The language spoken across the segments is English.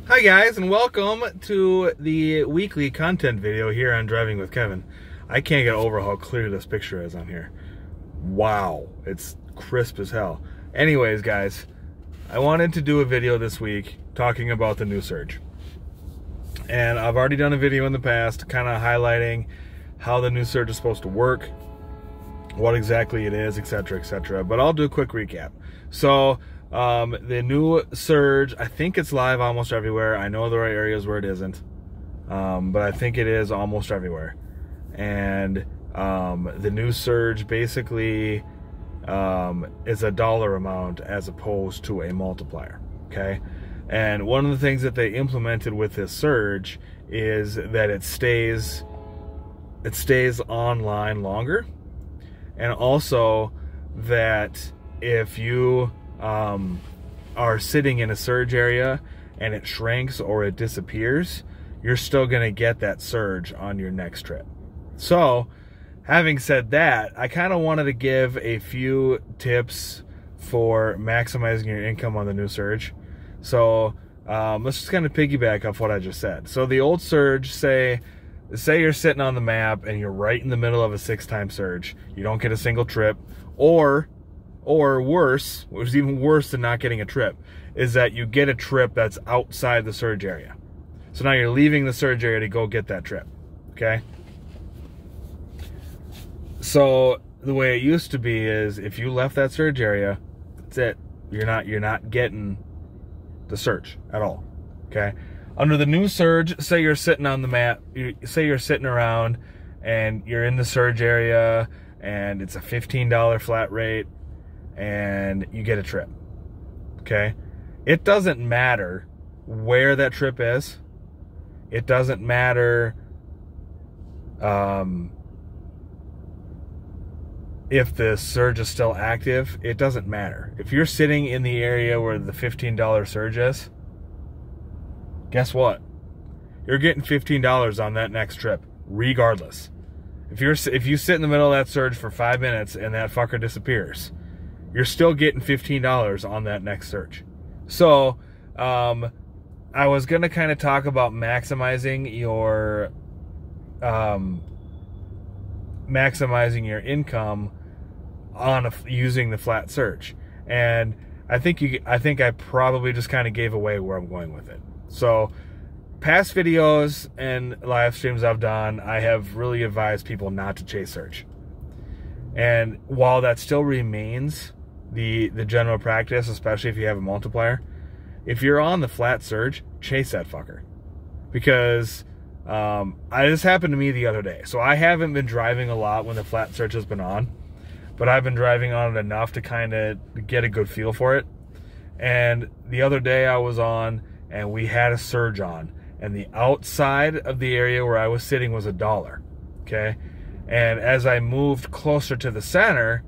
Hi guys, and welcome to the weekly content video here on Driving with Kevin. I can't get over how clear this picture is on here. Wow, it's crisp as hell. Anyways guys, I wanted to do a video this week talking about the new Surge. And I've already done a video in the past kind of highlighting how the new Surge is supposed to work, what exactly it is, etc, etc. But I'll do a quick recap. So the new Surge, I think it's live almost everywhere. I know there are areas where it isn't, but I think it is almost everywhere. And the new Surge basically is a dollar amount as opposed to a multiplier, okay? And one of the things that they implemented with this Surge is that it stays online longer, and also that if you are sitting in a surge area and it shrinks or it disappears, you're still going to get that surge on your next trip. So having said that, I kind of wanted to give a few tips for maximizing your income on the new Surge. So let's just kind of piggyback off what I just said. So the old Surge, say you're sitting on the map and you're right in the middle of a 6-time surge. You don't get a single trip, or worse, which is even worse than not getting a trip, is that you get a trip that's outside the surge area. So now you're leaving the surge area to go get that trip, okay? So the way it used to be is if you left that surge area, that's it. You're not getting the surge at all, okay? Under the new Surge, say you're sitting on the map, say you're sitting around and you're in the surge area and it's a $15 flat rate, and you get a trip, okay? It doesn't matter where that trip is. It doesn't matter if the surge is still active. It doesn't matter. If you're sitting in the area where the $15 surge is, guess what? You're getting $15 on that next trip, regardless. If you sit in the middle of that surge for 5 minutes and that fucker disappears, you're still getting $15 on that next surge. So, I was going to kind of talk about maximizing your income on using the flat surge. And I think I probably just kind of gave away where I'm going with it. So, past videos and live streams I've done, I have really advised people not to chase surge. And while that still remains the general practice, especially if you have a multiplier, if you're on the flat surge, chase that fucker. Because this happened to me the other day. So I haven't been driving a lot when the flat surge has been on, but I've been driving on it enough to kind of get a good feel for it. And the other day I was on and we had a surge on, and the outside of the area where I was sitting was $1, okay? And as I moved closer to the center,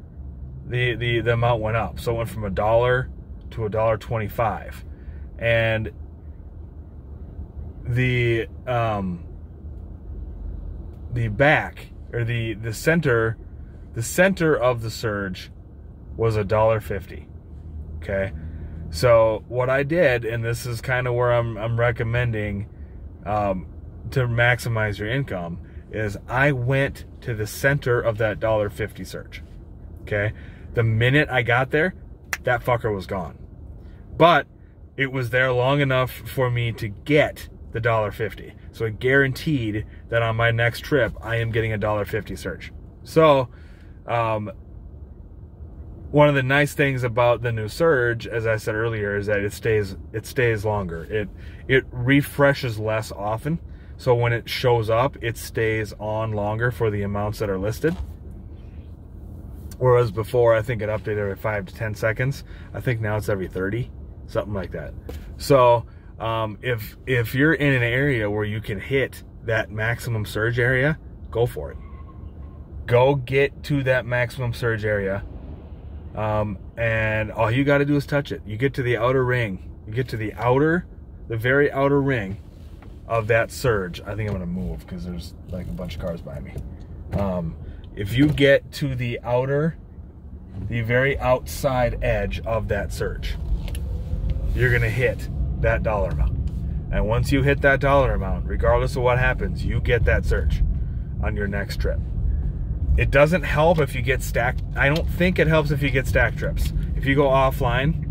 the amount went up. So it went from $1 to $1.25. And the back, or the center of the surge was $1.50. Okay? So what I did, and this is kind of where I'm recommending to maximize your income, is I went to the center of that $1.50 surge. Okay? The minute I got there, that fucker was gone. But it was there long enough for me to get the $1.50. So it guaranteed that on my next trip, I am getting a $1.50 surge. So, one of the nice things about the new Surge, as I said earlier, is that it stays longer. It refreshes less often. So when it shows up, it stays on longer for the amounts that are listed. Whereas before, I think it updated every 5 to 10 seconds. I think now it's every 30, something like that. So if you're in an area where you can hit that maximum surge area, go for it. Go get to that maximum surge area, and all you got to do is touch it. You get to the outer ring. You get to the very outer ring of that surge. I think I'm gonna move because there's like a bunch of cars behind me. If you get to the very outside edge of that surge, you're gonna hit that dollar amount. And once you hit that dollar amount, regardless of what happens, you get that surge on your next trip. It doesn't help if you get stacked. I don't think it helps if you get stacked trips. If you go offline,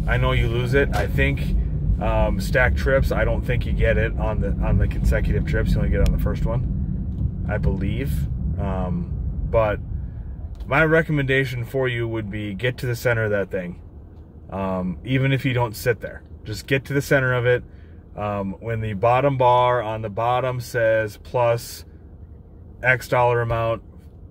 I know you lose it. I think stacked trips, I don't think you get it on the consecutive trips. You only get it on the first one, I believe. But my recommendation for you would be get to the center of that thing. Even if you don't sit there, just get to the center of it. When the bottom bar on the bottom says plus X dollar amount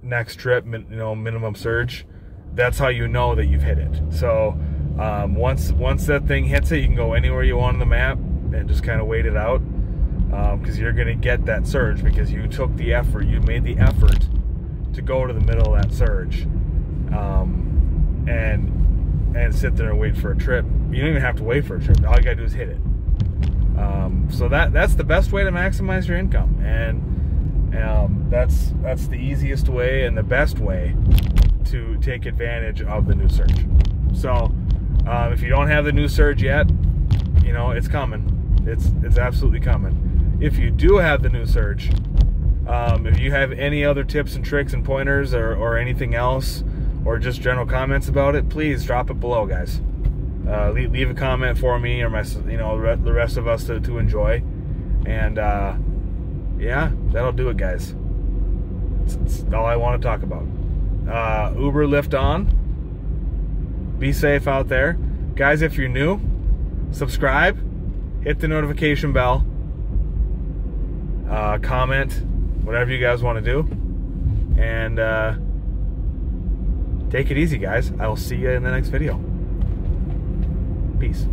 next trip, minimum surge, that's how you know that you've hit it. So once that thing hits it, you can go anywhere you want on the map and just kind of wait it out, because you're going to get that surge because you took the effort, you made the effort to go to the middle of that surge, and sit there and wait for a trip. You don't even have to wait for a trip. All you gotta do is hit it. So that's the best way to maximize your income, and that's the easiest way and the best way to take advantage of the new surge. So if you don't have the new surge yet, it's coming. It's absolutely coming. If you do have the new surge, if you have any other tips and tricks and pointers or anything else, or just general comments about it, please drop it below, guys. Leave a comment for me or the rest of us to enjoy. And yeah, that'll do it, guys. It's all I want to talk about. Uber, Lyft on. Be safe out there, guys. If you're new, subscribe, hit the notification bell, comment, whatever you guys want to do, and take it easy, guys. I will see you in the next video. Peace.